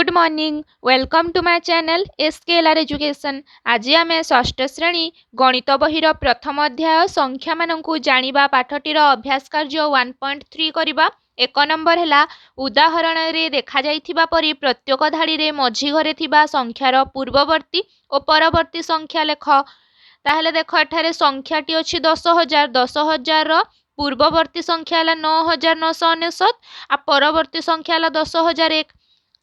Good morning welcome to my channel SKLR education. आज आम षष्ठ श्रेणी गणित बहीर प्रथम अध्याय संख्या मानू जानिबा पाठटीर अभ्यास कार्य 1.3 करबा। एक नंबर है उदाहरण रे देखा जाइथिबा परी प्रत्येक धाड़ी रे मझी घरे थिबा संख्यार पूर्ववर्ती और परवर्ती संख्या लेख। ताहले देख एठारे संख्याटी अच्छी 10,000 10,000 पूर्ववर्ती संख्या है 9,999 आ परवर्ती संख्या है 10,001।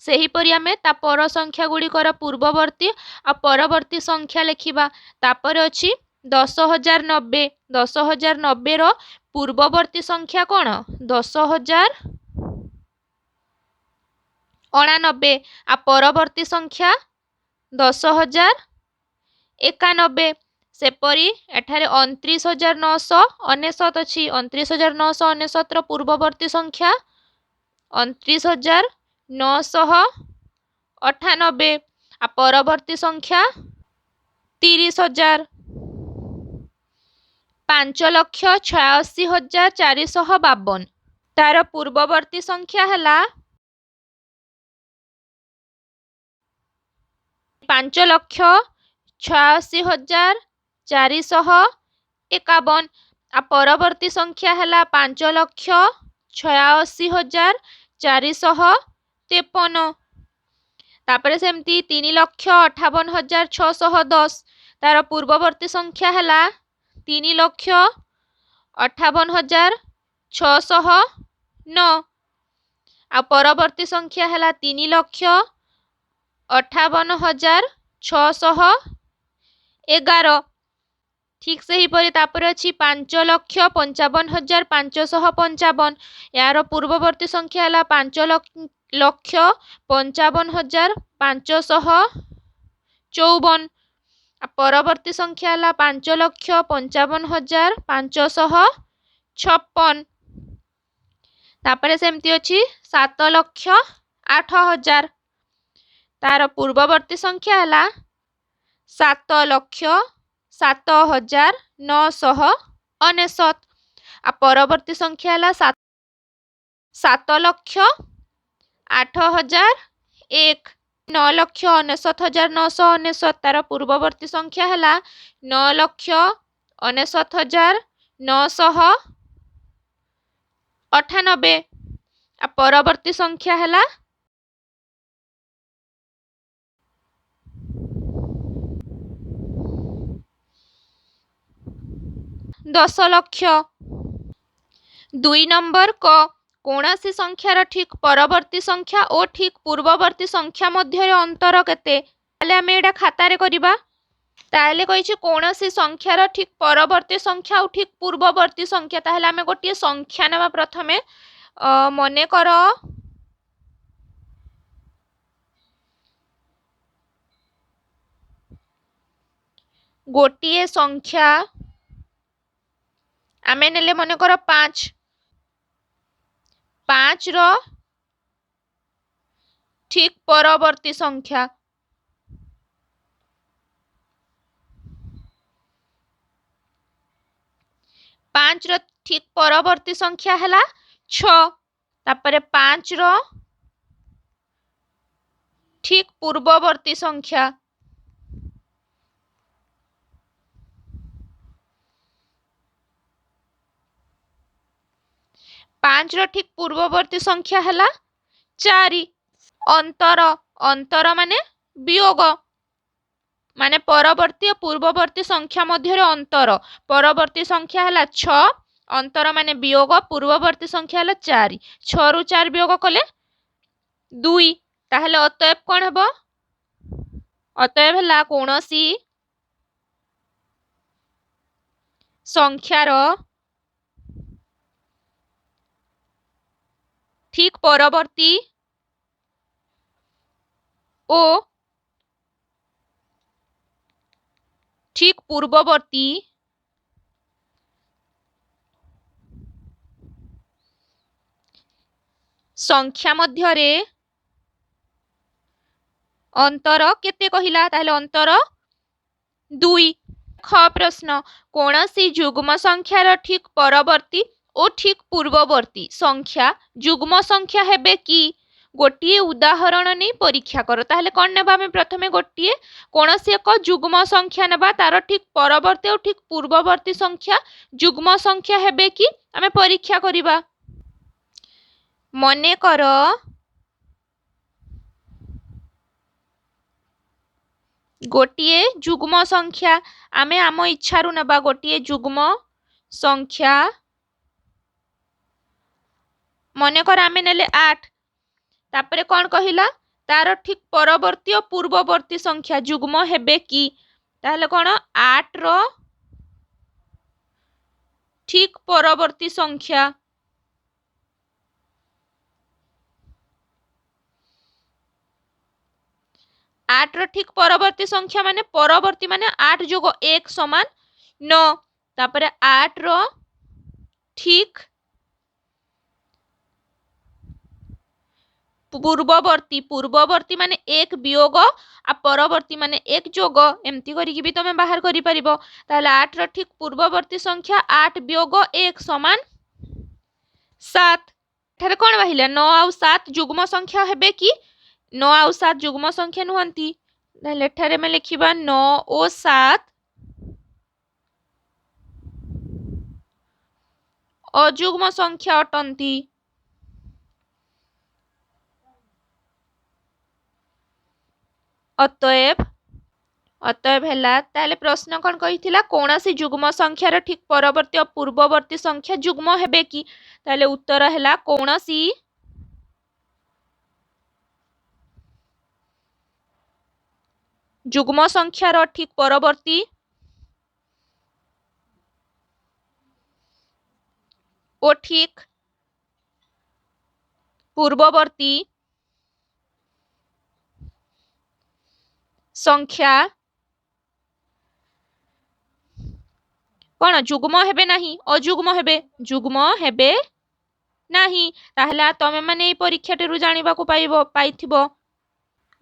सेहीपरि आमे ता पर संख्या गुड़िकर पूर्ववर्ती आ परवर्ती संख्या लिखिबा। तापर अछि 10,090 10,090 रो पूर्ववर्ती संख्या कौन 10,099 आ परवर्ती संख्या 10,091। सेपरी एठारे 29,999 अछि। 29,999 रो पूर्ववर्ती संख्या 29,998 आ परवर्ती संख्या 30,000। 5,86,452 तार पूर्ववर्ती संख्या है 5,86,451 आ परवर्ती संख्या है 5,86,453। तापर सेमती 3,58,610 तार पूर्ववर्ती संख्या है 3,58,609 आ परवर्ती संख्या है 3,58,611। ठीक से ही परी तापर अछि 5,55,555 यार पूर्ववर्ती संख्या है 5,55,554 आ परवर्ती संख्या है 5,55,556। तापर सेमती अछि 7,08,000 तार पूर्ववर्ती संख्या है 7,07,999 आ परवर्ती संख्या है 7,08,001। 9,99,999 तार पूर्ववर्ती संख्या है 9,99,998 आ परवर्ती संख्या है 10,00,000। 2 नंबर क कौनसी संख्यार ठीक परवर्ती संख्या और ठीक पूर्ववर्ती संख्या मध्य अंतर केते ताले आमे एटा खातारे करिबा। ताले कहिछि कौनसी संख्यार ठीक परवर्ती संख्या और ठीक पूर्ववर्ती संख्या। ताहले आमे गोटे संख्या नेबा प्रथमे मने कर गोटे संख्या आमे नेले मने कर 5 रो ठीक परवर्ती संख्या 5 रो ठीक परवर्ती संख्या है 6। तापरे 5 रो ठीक पूर्ववर्ती संख्या 5 रो ठीक पूर्ववर्ती संख्या है 4। अंतर अंतर माने वियोग माने परवर्ती और पूर्ववर्ती संख्या मध्य अंतर। परवर्ती संख्या है 6 अंतर माने वियोग पूर्ववर्ती संख्या है 4। 6 रु 4 वियोग कले 2 ताहले अतएव कौन हेबो अतएव है कौनसी संख्यार ठीक परवर्ती ओ ठीक पूर्ववर्ती संख्या मध्य रे अंतर केते कहिला ताहले अंतर 2। ख प्रश्न कौनसी जुग्म संख्यार ठीक परवर्ती और ठीक पूर्ववर्ती संख्या जुग्म संख्या हेबे कि गोटे उदाहरण नहीं परीक्षा कर। ताहले कौन नेबा आमे प्रथमे गोटे कौनसी एक जुग्म संख्या नेबा तार ठीक परवर्ती और ठीक पूर्ववर्ती संख्या जुग्म संख्या हेबे कि आमे परीक्षा करिबा। मने कर गोटे जुग्म संख्या आमे आम इच्छारु नेबा गोटे जुग्म संख्या मने कर आमे नेले 8 तापरे कौन कहिला तार ठीक परवर्ती और पूर्ववर्ती संख्या जुग्म हेबे कि ताहले कौन 8 रो ठीक परवर्ती संख्या 8 रो ठीक परवर्ती संख्या माने परवर्ती माने 8 जोग 1 समान 9 तापरे 8 रो ठीक पूर्ववर्ती पूर्ववर्ती माने 1 वियोग आ परवर्ती माने 1 जोग एमती करिकि भी तमे बाहर करि परिबो। ताहले 8 रो ठीक पूर्ववर्ती संख्या 8 वियोग 1 समान 7 ठरे कोन बाहिला 9 आ 7 जुग्म संख्या हेबे कि 9 आ 7 जुग्म संख्या नुहंती। ताहले ठरे में लिखिबा 9 और 7 अजुग्म संख्या अटंती। अतएव हैला ताले प्रश्न कौन कहिथिला कौनसी जुग्म संख्यार ठीक परवर्ती और पूर्ववर्ती संख्या जुग्म हेबे कि ताले उत्तर हैला कौनसी जुग्म संख्यार ठीक परवर्ती और ठीक पूर्ववर्ती संख्या कौन जुग्म हेबे नहीं अजुग्म हेबे जुग्म हेबे नहीं। ताहला तमे माने परीक्षाटेरु जानिबाकु पाइथिबो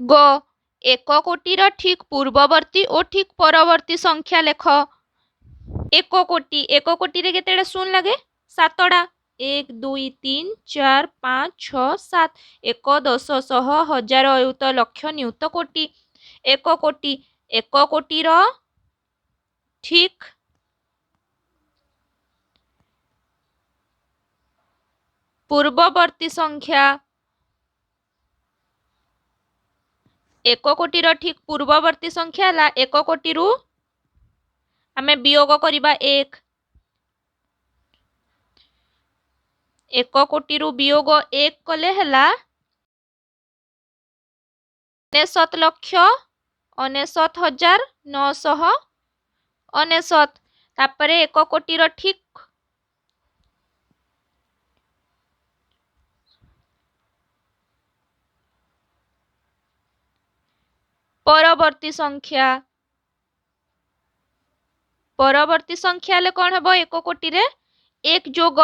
ग 1 कोटीर ठीक पूर्ववर्ती और ठीक परवर्ती संख्या लेख। 1 कोटी रे केतेडा शून्य लगे 7टा 1 2 3 4 5 6 7 1 10 100 1000 अयुत लक्ष नियुत कोटी 1 कोटीर ठीक पूर्ववर्ती संख्या 1 कोटीर ठीक पूर्ववर्ती संख्या ला 1 कोटीरु आमे वियोग करिबा 1 कोटीरु वियोग 1 कले हला 99 लक्ष 99,999 तापरे 1 कोटीर ठीक परवर्ती संख्या ले कौन हेबो 1 कोटी रे 1 जोग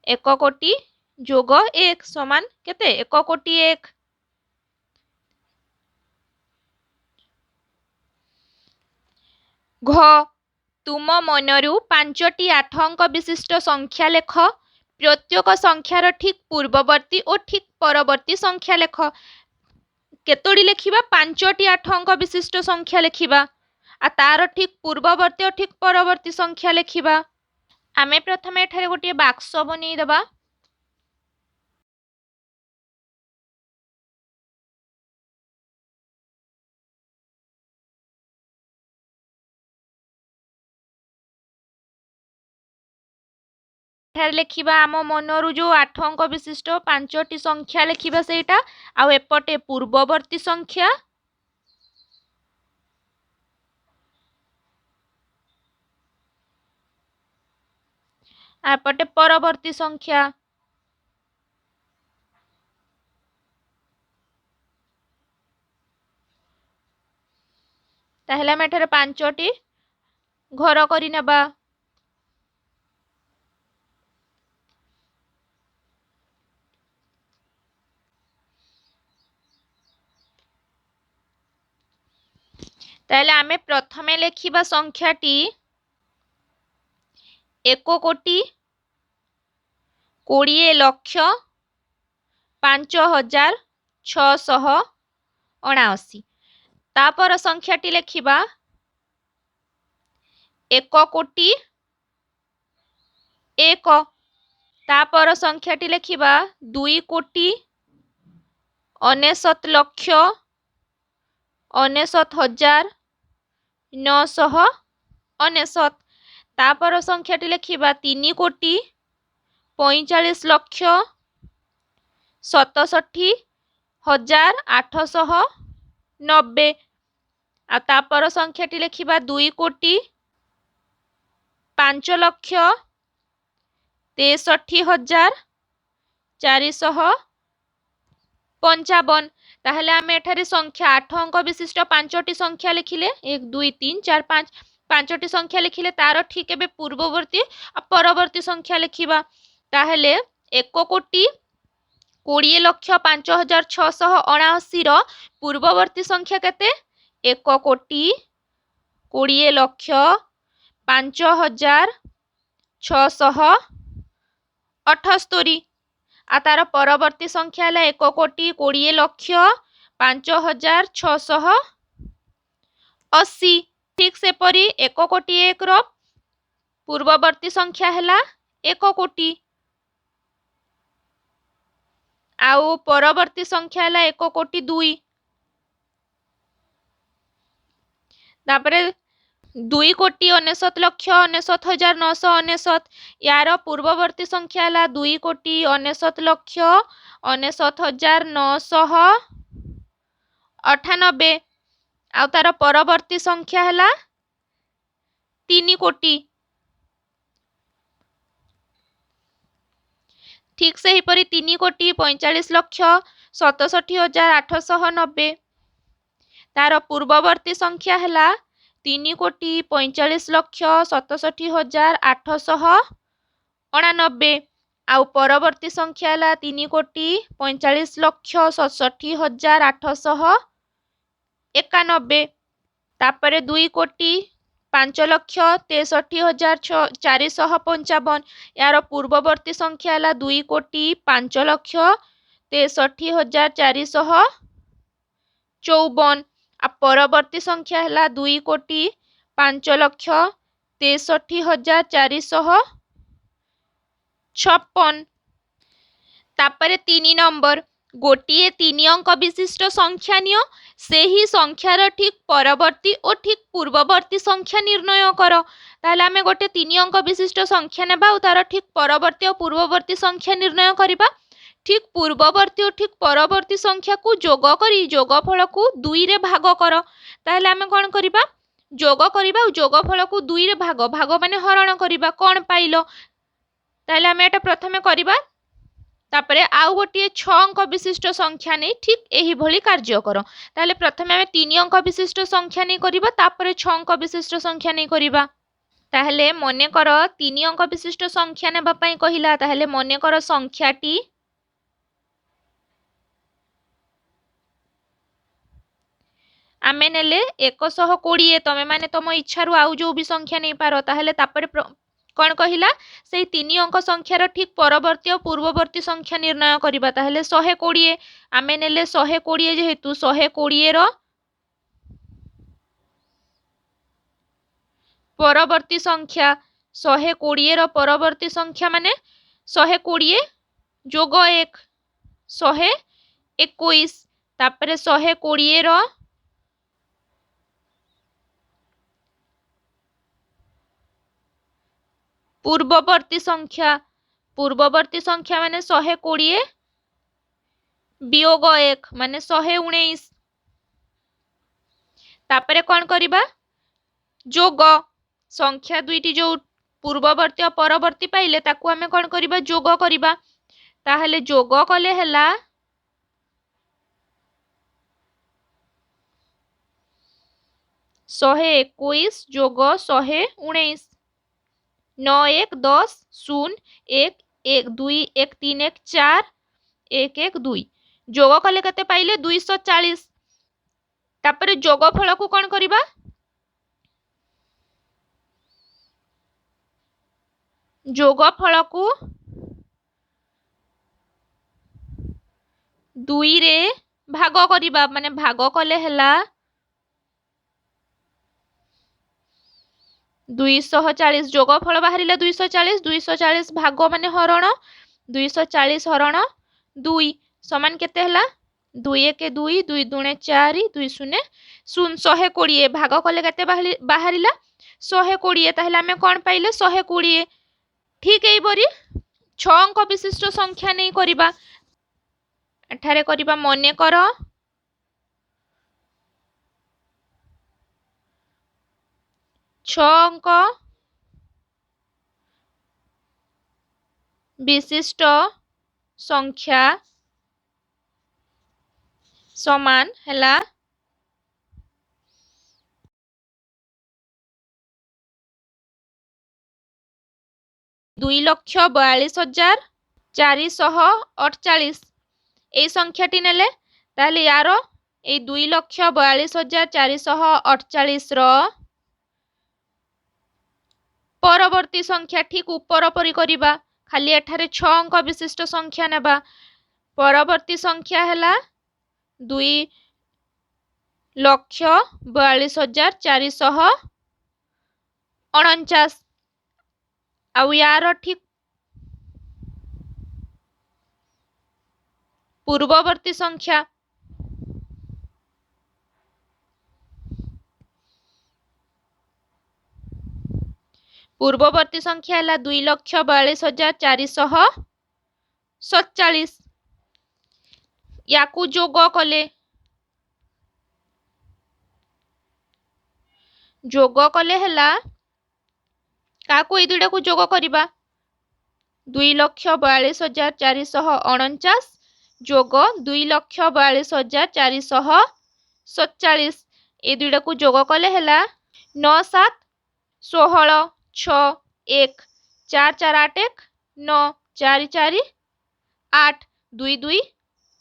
1 कोटी जोग 1 समान केते 1 कोटी 1। घ तुम मनरु 5टी 8 अंक विशिष्ट संख्या लेख प्रत्येक संख्यार ठीक पूर्ववर्ती और ठीक परवर्ती संख्या लेख। केतोड़ी लेखिबा 5टी 8 अंक विशिष्ट संख्या लेखिबा आ तार ठीक पूर्ववर्ती और ठीक परवर्ती संख्या लेखिबा। आमे प्रथमे एठारे गोटे बाक्स बनै देबा लिखिबा आम मनरु जो 8 अंक विशिष्ट 5टी संख्या लिखिबा सेटा आ एपटे पूर्ववर्ती संख्या एपटे परवर्ती संख्या ताहले हम एठारे 5टी घर करि नेबा। ताहले आमे प्रथमे लेखिबा संख्याटी 1 कोटी 20,05,679। तापर संख्याटी लिखिबा 1,01,00,000। तापर संख्याटी लिखिबा 2,99,99,999। तापर संख्याटी लिखिबा 3,45,67,890। आ तापर संख्याटी लिखिबा 2,05,63,455। ताहले आमे एठारे संख्या 8 अंक विशिष्ट 5टी संख्या लिखिले 1 2 3 4 5 5टी संख्या लिखिले तार ठीक एबे पूर्ववर्ती आ परवर्ती संख्या लिखिबा। ताहले 1,20,05,679 रो पूर्ववर्ती संख्या केते 1,20,05,678। आ तार परवर्ती संख्या है 1,20,05,680। ठीक से परी 1,01,00,000 रो पूर्ववर्ती संख्या है 1,00,00,000 आउ परवर्ती संख्या है 1,02,00,000। तापरे 2,99,99,999 यार पूर्ववर्ती संख्या है 2,99,99,998। आउ तार परवर्ती संख्या है 3,00,00,000। ठीक से हीपरी 3,45,67,890। तार पूर्ववर्ती संख्या है 3,45,67,890। आउ परवर्ती संख्या है 3,45,67,891। तापरे 2,05,63,455। यार पूर्ववर्ती संख्या है 2,05,63,454। आ परवर्ती संख्या है 2,05,63,456। तापरे 3 नंबर गोटिए 3 अंक विशिष्ट संख्या नियो से ही संख्यार ठीक परवर्ती और ठीक पूर्ववर्ती संख्या निर्णय कर। ताहले आमे गोटे 3 अंक विशिष्ट संख्या नेबा और तार ठीक परवर्ती और पूर्ववर्ती संख्या निर्णय करिबा। ठीक पूर्ववर्ती और ठीक परवर्ती संख्या को जोग करी जोगफल को 2 रे भाग कर। ताहले आमे कोन करिबा जोग करिबा और जोगफल को 2 रे भाग भाग माने हरण करिबा। कोन पाइलो ताहले आमे एटा प्रथमे करिबा। तापरे आउ गोटे 6 अंक विशिष्ट संख्या नहीं ठीक यही भली कार्य कर। ताहले प्रथमे आमे 3 अंक विशिष्ट संख्या नहीं करिबा तापरे 6 अंक विशिष्ट संख्या नहीं करिबा। ताहले मने कर 3 अंक विशिष्ट संख्या नेबा पई कहिला। ताहले मने कर संख्याटी आमे नेले 120। तमे माने तम इच्छारु आउ जो भी संख्या नहीं पारो। ताहले तापरे कौन कहिला से 3 अंक संख्यार ठीक परवर्ती और पूर्ववर्ती संख्या निर्णय करिबा। ताहले 120 आमे नेले 120 जेहेतु 120 रो परवर्ती संख्या 120 रो परवर्ती संख्या माने 120 जोग 1 121। तापरे 120 रो पूर्ववर्ती संख्या माने 120 वियोग 1 माने 119। तापरे कौन करिबा जोग संख्या दुईटी जो पूर्ववर्ती और परवर्ती पाइले ताकू आमे कौन करिबा जोग करिबा। ताहले जोग कले हला 121 जोग 119 9 1 10 0 1 1 2 1 3 1 4 1 1 2 जोग कले कते पाइले 240। तापरे जोगफल को कौन करिबा जोगफल को दुई रे भाग करिबा माने भाग कले हला 240 जोगफल बाहरिला 240 240 भाग माने हरण 240 हरण 2 समान केते हला 2 1 2 2 दुणे 4 2 शून्य 120 भाग कले केते बाहरिला 120 ताहले आमे कोन पाइले 120 ठीक एई बरी 6 अंक विशिष्ट संख्या नै करिबा एठारे करिबा मने कर 6 अंक विशिष्ट संख्या समान हला 2,42,448 এই সংখ্যাটি নেলে তাহলে यार এই 2,42,448 র পরবর্তী সংখ্যা ঠিক উপর পরি করিবা খালি এঠারে 6 অঙ্ক বিশিষ্ট সংখ্যা নেবা পরবর্তী সংখ্যা হেলা 2,42,449 आउ यार ठीक पूर्ववर्ती संख्या पूर्ववर्ती संख्या है 2,42,447 याकू जोग कले हला काकू ए दुईटा को जोग करिबा 2,42,449 जोग 2,42,447 ए दुईटा को जोग कले हला 9 7 16 6 1 4 4 8 1 9 4 4 8 2 2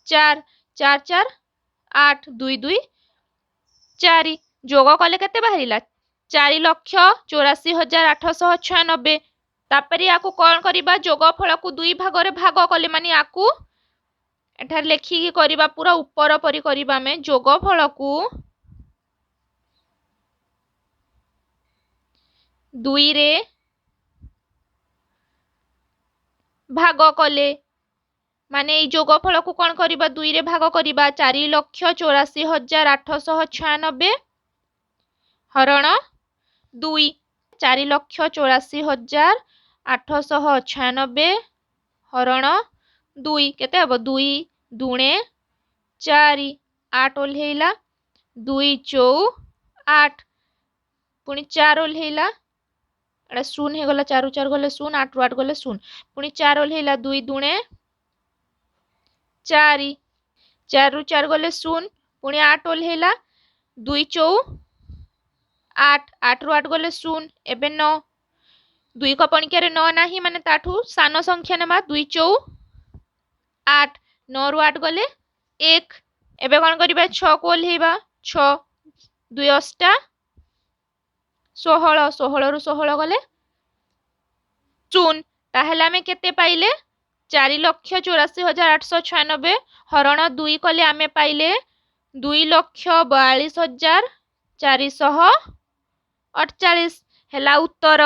4 4 4 8 2 2 4 जोग कले केते बाहरिला 4,84,896 तापर याकू कौन करिबा जोगफल को दुई भाग रे भाग कले माने याकू एठार लेखि की करिबा पूरा ऊपर परी करिबा में जोगफल को दुई रे भाग कले माने এই যোগফল को कौन करिबा दुई रे भाग करिबा 4,84,896 हरण 2 4,84,896 हरण 2 केते हबो 2 दुणे 4 8 ओल्हेला 2 4 8 पुनी 4 ओल्हेला एटा 0 हे गला 4 4 गले 0 8 8 गले 0 पुनी 4 ओल्हेला 2 दुणे 4 4 4 गले 0 पुनी 8 ओल्हेला 2 4 8 8 रु 8 गले 0 एबे 9 2 को पणिका रे 9 नाही माने ताठू सानो संख्या नेबा 2 4 8 9 रु 8 गले 1 एबे कोन करिबा 6 को ओल्हेबा 6 2 8 16 16 रु 16 गले 0 ताहेला हमें केते पाइले 4,84,896 हरण 2 कले आमे पाइले 2,42,448 हेला उत्तर।